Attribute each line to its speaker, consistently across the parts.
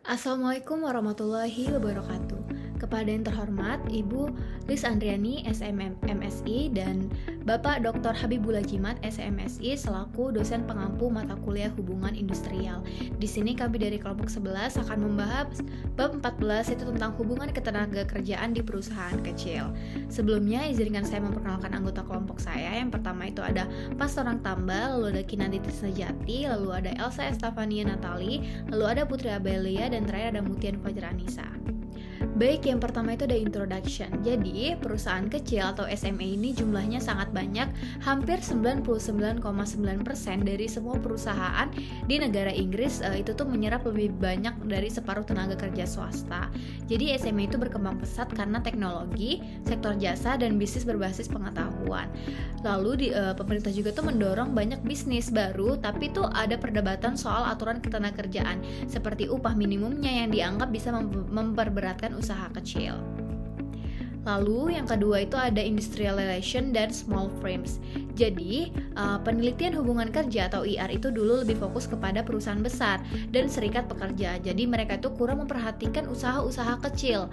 Speaker 1: Assalamualaikum warahmatullahi wabarakatuh. Kepada yang terhormat Ibu Liz Andriani, SMM MSI, dan Bapak Dr. Habibullah Jimat, SMSI, selaku dosen pengampu mata kuliah hubungan industrial. Di sini kami dari kelompok 11 akan membahas bab 14, yaitu tentang hubungan ketenaga kerjaan di perusahaan kecil. Sebelumnya, izinkan saya memperkenalkan anggota kelompok saya. Yang pertama itu ada Pastorang Tambal, lalu ada Kinanti Trisnajati, lalu ada Elsa Estefania Natali, lalu ada Putri Abelia, dan terakhir ada Mutian Fajar Anissa. Baik, yang pertama itu ada introduction. Jadi, perusahaan kecil atau SME ini jumlahnya sangat banyak, hampir 99,9% dari semua perusahaan di negara Inggris itu tuh menyerap lebih banyak dari separuh tenaga kerja swasta. Jadi, SME itu berkembang pesat karena teknologi, sektor jasa, dan bisnis berbasis pengetahuan. Lalu pemerintah juga tuh mendorong banyak bisnis baru, tapi tuh ada perdebatan soal aturan ketenagakerjaan, seperti upah minimumnya yang dianggap bisa memperberatkan usaha kecil. Lalu yang kedua itu ada industrial relation dan small firms. Jadi penelitian hubungan kerja atau IR itu dulu lebih fokus kepada perusahaan besar dan serikat pekerja. Jadi mereka itu kurang memperhatikan usaha-usaha kecil.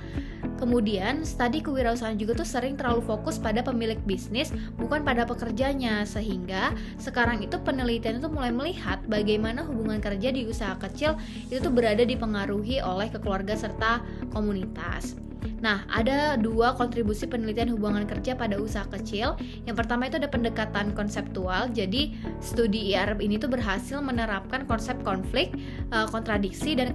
Speaker 1: Kemudian studi kewirausahaan juga tuh sering terlalu fokus pada pemilik bisnis, bukan pada pekerjanya, sehingga sekarang itu penelitian itu mulai melihat bagaimana hubungan kerja di usaha kecil itu tuh berada dipengaruhi oleh keluarga serta komunitas. Nah, ada dua kontribusi penelitian hubungan kerja pada usaha kecil. Yang pertama itu ada pendekatan konseptual. Jadi, studi IR ini tuh berhasil menerapkan konsep konflik, kontradiksi, dan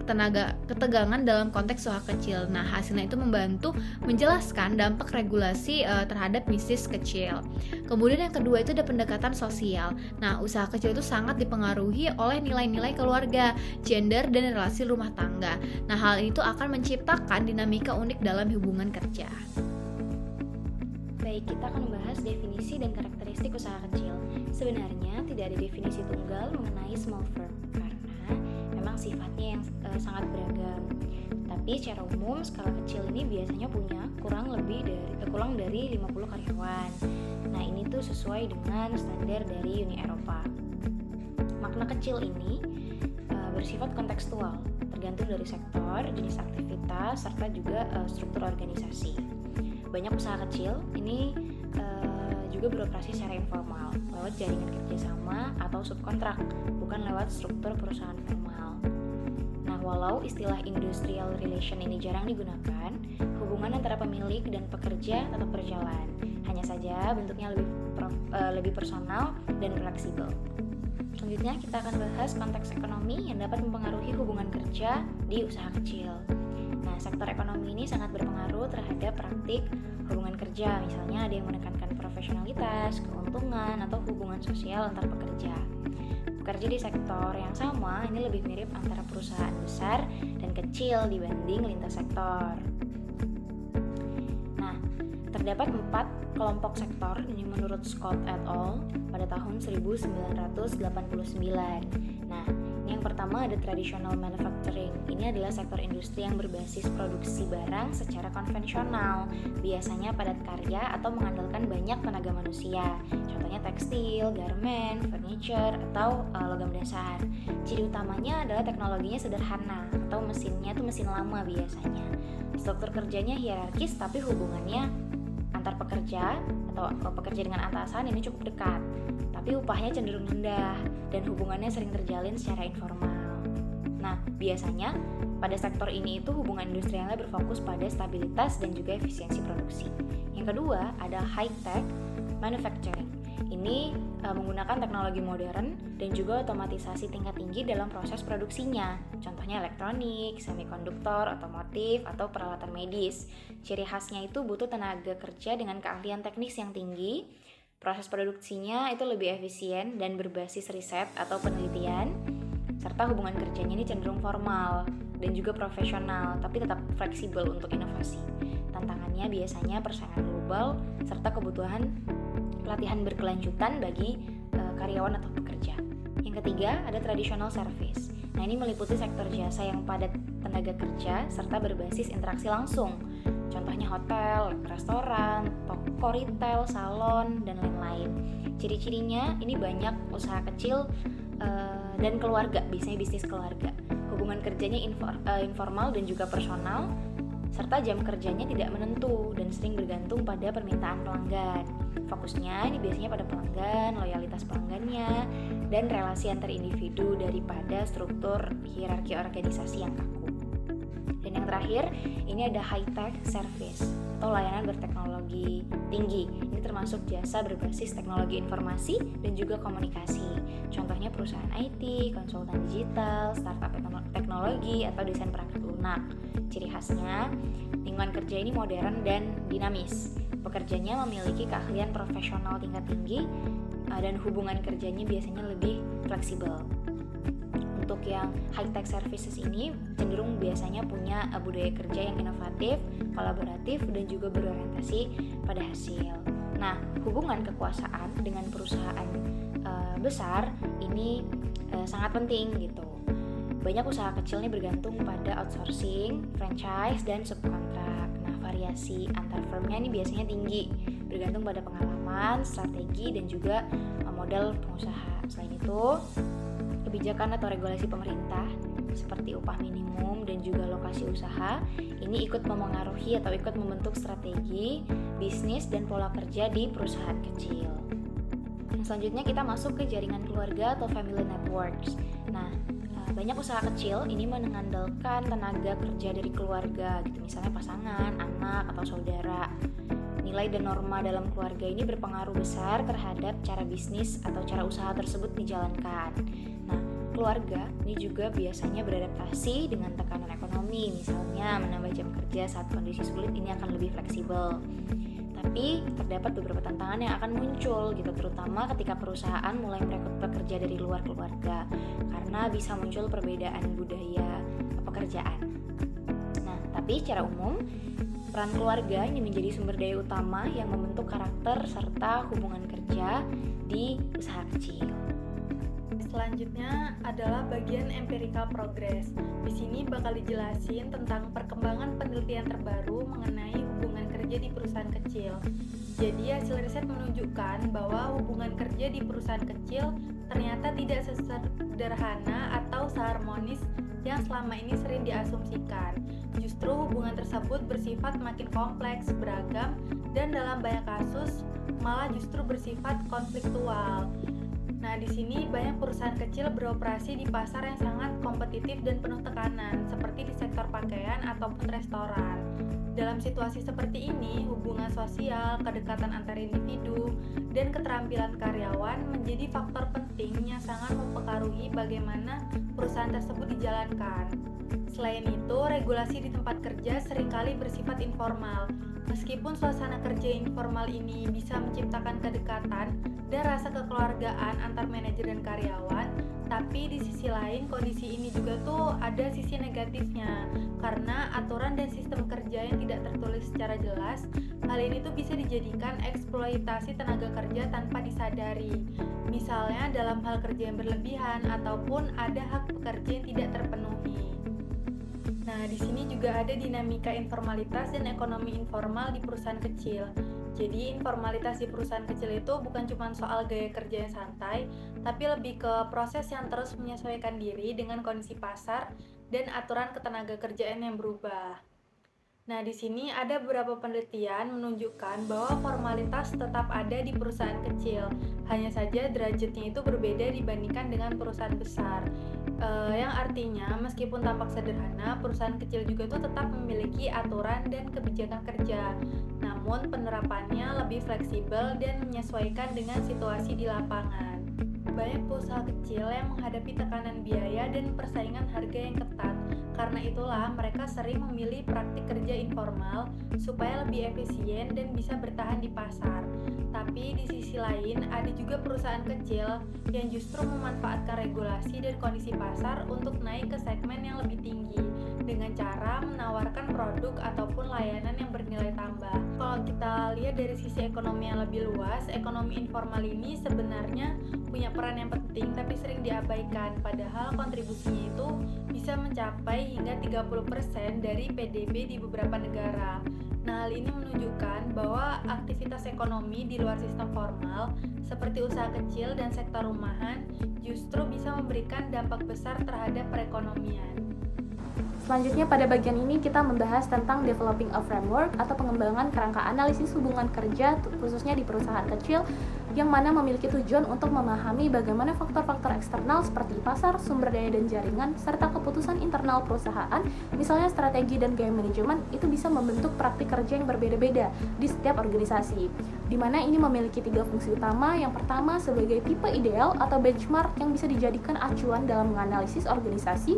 Speaker 1: ketegangan dalam konteks usaha kecil. Nah, hasilnya itu membantu menjelaskan dampak regulasi terhadap bisnis kecil. Kemudian yang kedua itu ada pendekatan sosial. Nah, usaha kecil itu sangat dipengaruhi oleh nilai-nilai keluarga, gender, dan relasi rumah tangga. Nah, hal ini tuh akan menciptakan dinamika unik dalam hubungan kerja.
Speaker 2: Baik, kita akan membahas definisi dan karakteristik usaha kecil. Sebenarnya tidak ada definisi tunggal mengenai small firm karena memang sifatnya yang sangat beragam. Tapi secara umum skala kecil ini biasanya punya kurang dari 50 karyawan. Nah, ini tuh sesuai dengan standar dari Uni Eropa. Makna kecil ini bersifat kontekstual, tergantung dari sektor, jenis aktivitas, serta juga struktur organisasi. Banyak usaha kecil ini juga beroperasi secara informal, lewat jaringan kerjasama atau subkontrak, bukan lewat struktur perusahaan formal. Nah, walau istilah industrial relation ini jarang digunakan, hubungan antara pemilik dan pekerja tetap berjalan. Hanya saja bentuknya lebih personal dan fleksibel. Selanjutnya kita akan bahas konteks ekonomi yang dapat mempengaruhi hubungan kerja di usaha kecil. Nah, sektor ekonomi ini sangat berpengaruh terhadap praktik hubungan kerja. Misalnya ada yang menekankan profesionalitas, keuntungan, atau hubungan sosial antar pekerja. Pekerja di sektor yang sama ini lebih mirip antara perusahaan besar dan kecil dibanding lintas sektor. Nah, terdapat 4 kelompok sektor ini menurut Scott et al. Pada tahun 1989. Nah, ini yang pertama ada traditional manufacturing. Ini adalah sektor industri yang berbasis produksi barang secara konvensional, biasanya padat karya atau mengandalkan banyak tenaga manusia. Contohnya tekstil, garment, furniture, atau logam dasar. Ciri utamanya adalah teknologinya sederhana atau mesinnya tuh mesin lama biasanya. Struktur kerjanya hierarkis tapi hubungannya antar pekerja atau pekerja dengan atasan ini cukup dekat, tapi upahnya cenderung rendah dan hubungannya sering terjalin secara informal. Nah, biasanya pada sektor ini itu hubungan industrialnya berfokus pada stabilitas dan juga efisiensi produksi. Yang kedua ada high tech manufacturing. Ini menggunakan teknologi modern dan juga otomatisasi tingkat tinggi dalam proses produksinya. Contohnya elektronik, semikonduktor, otomotif, atau peralatan medis. Ciri khasnya itu butuh tenaga kerja dengan keahlian teknis yang tinggi. Proses produksinya itu lebih efisien dan berbasis riset atau penelitian. Serta hubungan kerjanya ini cenderung formal dan juga profesional, tapi tetap fleksibel untuk inovasi. Tantangannya biasanya persaingan global serta kebutuhan pelatihan berkelanjutan bagi karyawan atau pekerja. Yang ketiga ada traditional service. Nah, ini meliputi sektor jasa yang padat tenaga kerja serta berbasis interaksi langsung. Contohnya hotel, restoran, toko retail, salon, dan lain-lain. Ciri-cirinya ini banyak usaha kecil dan keluarga, biasanya bisnis keluarga. hubungan kerjanya informal dan juga personal, serta jam kerjanya tidak menentu dan sering bergantung pada permintaan pelanggan. Fokusnya ini biasanya pada pelanggan, loyalitas pelanggannya, dan relasi antar individu daripada struktur hierarki organisasi yang kaku. Dan yang terakhir, ini ada high-tech service atau layanan berteknologi tinggi. Ini termasuk jasa berbasis teknologi informasi dan juga komunikasi. Contohnya perusahaan IT, konsultan digital, startup teknologi, atau desain perangkat lunak. Ciri khasnya, lingkungan kerja ini modern dan dinamis. Pekerjanya memiliki keahlian profesional tingkat tinggi dan hubungan kerjanya biasanya lebih fleksibel. Untuk yang high-tech services ini cenderung biasanya punya budaya kerja yang inovatif, kolaboratif, dan juga berorientasi pada hasil. Nah, hubungan kekuasaan dengan perusahaan besar ini sangat penting gitu. Banyak usaha kecil ini bergantung pada outsourcing, franchise, dan subkontrak. Nah, variasi antar firmnya ini biasanya tinggi, bergantung pada pengalaman, strategi, dan juga modal pengusaha. Selain itu, kebijakan atau regulasi pemerintah seperti upah minimum dan juga lokasi usaha ini ikut memengaruhi atau ikut membentuk strategi bisnis dan pola kerja di perusahaan kecil. Selanjutnya kita masuk ke jaringan keluarga atau family networks. Nah, banyak usaha kecil ini mengandalkan tenaga kerja dari keluarga gitu, misalnya pasangan, anak, atau saudara. Nilai dan norma dalam keluarga ini berpengaruh besar terhadap cara bisnis atau cara usaha tersebut dijalankan. Nah, keluarga ini juga biasanya beradaptasi dengan tekanan ekonomi, misalnya menambah jam kerja saat kondisi sulit ini akan lebih fleksibel. Tapi terdapat beberapa tantangan yang akan muncul gitu, terutama ketika perusahaan mulai merekrut pekerja dari luar keluarga, karena bisa muncul perbedaan budaya pekerjaan. Nah, tapi secara umum peran keluarga ini menjadi sumber daya utama yang membentuk karakter serta hubungan kerja di usaha kecil.
Speaker 1: Selanjutnya adalah bagian empirical progress. Di sini bakal dijelasin tentang perkembangan penelitian terbaru mengenai hubungan kerja di perusahaan kecil. Jadi hasil riset menunjukkan bahwa hubungan kerja di perusahaan kecil ternyata tidak sesederhana atau seharmonis yang selama ini sering diasumsikan. Justru hubungan tersebut bersifat makin kompleks, beragam, dan dalam banyak kasus malah justru bersifat konfliktual. Nah, di sini banyak perusahaan kecil beroperasi di pasar yang sangat kompetitif dan penuh tekanan, seperti di sektor pakaian ataupun restoran. Dalam situasi seperti ini, hubungan sosial, kedekatan antar individu, dan keterampilan karyawan menjadi faktor penting yang sangat mempengaruhi bagaimana perusahaan tersebut dijalankan. Selain itu, regulasi di tempat kerja seringkali bersifat informal. Meskipun suasana kerja informal ini bisa menciptakan kedekatan dan rasa kekeluargaan antar manajer dan karyawan, tapi di sisi lain kondisi ini juga tuh ada sisi negatifnya, karena aturan dan sistem kerja yang tidak tertulis secara jelas. Hal ini tuh bisa dijadikan eksploitasi tenaga kerja tanpa disadari, misalnya dalam hal kerja yang berlebihan ataupun ada hak pekerja yang tidak terpenuhi. Nah, di sini juga ada dinamika informalitas dan ekonomi informal di perusahaan kecil. Jadi, informalitas di perusahaan kecil itu bukan cuma soal gaya kerja yang santai, tapi lebih ke proses yang terus menyesuaikan diri dengan kondisi pasar dan aturan ketenaga kerjaan yang berubah. Nah, di sini ada beberapa penelitian menunjukkan bahwa formalitas tetap ada di perusahaan kecil, hanya saja derajatnya itu berbeda dibandingkan dengan perusahaan besar. Yang artinya meskipun tampak sederhana, perusahaan kecil juga tuh tetap memiliki aturan dan kebijakan kerja. Namun penerapannya lebih fleksibel dan menyesuaikan dengan situasi di lapangan. Banyak perusahaan kecil yang menghadapi tekanan biaya dan persaingan harga yang ketat. Karena itulah mereka sering memilih praktik kerja informal supaya lebih efisien dan bisa bertahan di pasar. Tapi di sisi lain ada juga perusahaan kecil yang justru memanfaatkan regulasi dan kondisi pasar untuk naik ke segmen yang lebih tinggi dengan cara menawarkan produk ataupun layanan yang bernilai tambah. Kalau kita lihat dari sisi ekonomi yang lebih luas, ekonomi informal ini sebenarnya punya peran yang penting tapi sering diabaikan, padahal kontribusinya itu bisa mencapai hingga 30% dari PDB di beberapa negara. Nah, hal ini menunjukkan bahwa aktivitas ekonomi di luar sistem formal seperti usaha kecil dan sektor rumahan justru bisa memberikan dampak besar terhadap perekonomian.
Speaker 3: Selanjutnya pada bagian ini kita membahas tentang developing a framework atau pengembangan kerangka analisis hubungan kerja khususnya di perusahaan kecil yang mana memiliki tujuan untuk memahami bagaimana faktor-faktor eksternal seperti pasar, sumber daya dan jaringan, serta keputusan internal perusahaan, misalnya strategi dan gaya manajemen, itu bisa membentuk praktik kerja yang berbeda-beda di setiap organisasi. Di mana ini memiliki 3 fungsi utama. Yang pertama sebagai tipe ideal atau benchmark yang bisa dijadikan acuan dalam menganalisis organisasi.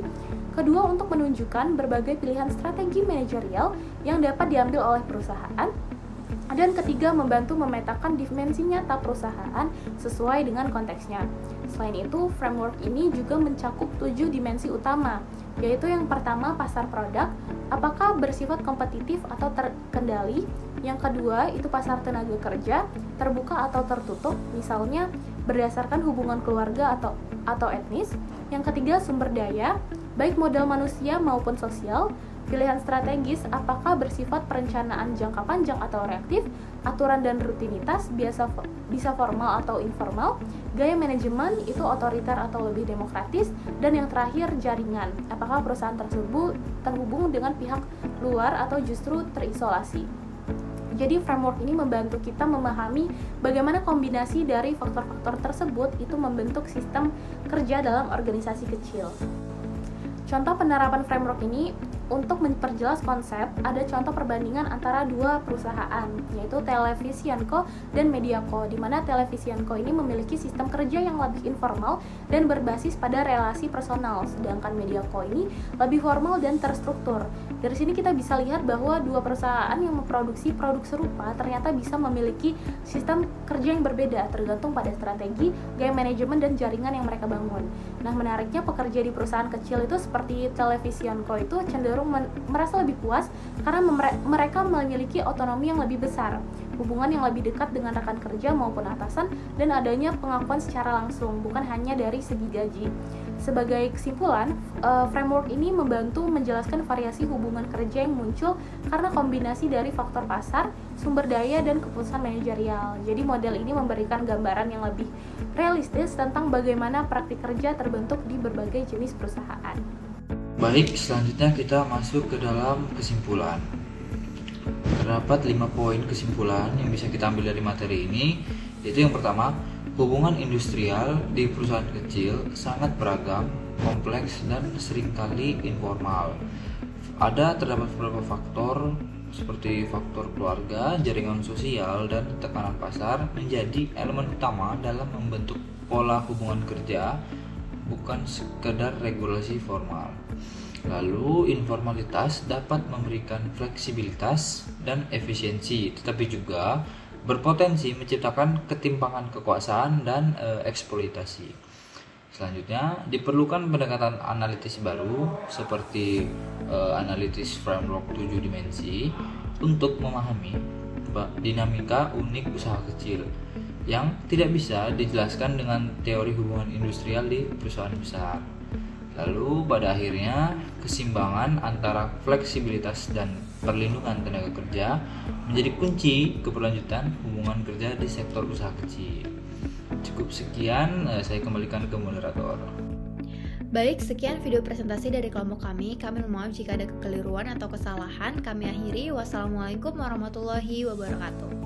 Speaker 3: Kedua, untuk menunjukkan berbagai pilihan strategi manajerial yang dapat diambil oleh perusahaan. Dan ketiga, membantu memetakan dimensi nyata perusahaan sesuai dengan konteksnya. Selain itu, framework ini juga mencakup 7 dimensi utama, yaitu yang pertama pasar produk, apakah bersifat kompetitif atau terkendali. Yang kedua, itu pasar tenaga kerja, terbuka atau tertutup, misalnya berdasarkan hubungan keluarga atau etnis. Yang ketiga, sumber daya, baik modal manusia maupun sosial. Pilihan strategis, apakah bersifat perencanaan jangka panjang atau reaktif, aturan dan rutinitas, bisa formal atau informal, gaya manajemen, itu otoriter atau lebih demokratis, dan yang terakhir jaringan, apakah perusahaan tersebut terhubung dengan pihak luar atau justru terisolasi. Jadi framework ini membantu kita memahami bagaimana kombinasi dari faktor-faktor tersebut itu membentuk sistem kerja dalam organisasi kecil. Contoh penerapan framework ini untuk memperjelas konsep, ada contoh perbandingan antara 2 perusahaan, yaitu Televisianco dan Mediaco, di mana Televisianco ini memiliki sistem kerja yang lebih informal dan berbasis pada relasi personal, sedangkan Mediaco ini lebih formal dan terstruktur. Dari sini kita bisa lihat bahwa 2 perusahaan yang memproduksi produk serupa ternyata bisa memiliki sistem kerja yang berbeda, tergantung pada strategi, gaya manajemen, dan jaringan yang mereka bangun. Nah, menariknya pekerja di perusahaan kecil itu seperti Televisianco itu cenderung merasa lebih puas karena mereka memiliki otonomi yang lebih besar, hubungan yang lebih dekat dengan rekan kerja maupun atasan, dan adanya pengakuan secara langsung, bukan hanya dari segi gaji. Sebagai kesimpulan, framework ini membantu menjelaskan variasi hubungan kerja yang muncul karena kombinasi dari faktor pasar, sumber daya, dan keputusan manajerial. Jadi model ini memberikan gambaran yang lebih realistis tentang bagaimana praktik kerja terbentuk di berbagai jenis perusahaan.
Speaker 4: Baik, selanjutnya kita masuk ke dalam kesimpulan. Terdapat 5 poin kesimpulan yang bisa kita ambil dari materi ini, yaitu yang pertama, hubungan industrial di perusahaan kecil sangat beragam, kompleks, dan seringkali informal. Terdapat beberapa faktor seperti faktor keluarga, jaringan sosial, dan tekanan pasar menjadi elemen utama dalam membentuk pola hubungan kerja, bukan sekedar regulasi formal. Lalu, informalitas dapat memberikan fleksibilitas dan efisiensi, tetapi juga berpotensi menciptakan ketimpangan kekuasaan dan eksploitasi. Selanjutnya, diperlukan pendekatan analitis baru seperti analitis framework 7 dimensi untuk memahami dinamika unik usaha kecil yang tidak bisa dijelaskan dengan teori hubungan industrial di perusahaan besar. Lalu pada akhirnya, keseimbangan antara fleksibilitas dan perlindungan tenaga kerja menjadi kunci keberlanjutan hubungan kerja di sektor usaha kecil. Cukup sekian, saya kembalikan ke moderator.
Speaker 1: Baik, sekian video presentasi dari kelompok kami. Kami mohon maaf jika ada kekeliruan atau kesalahan. Kami akhiri. Wassalamualaikum warahmatullahi wabarakatuh.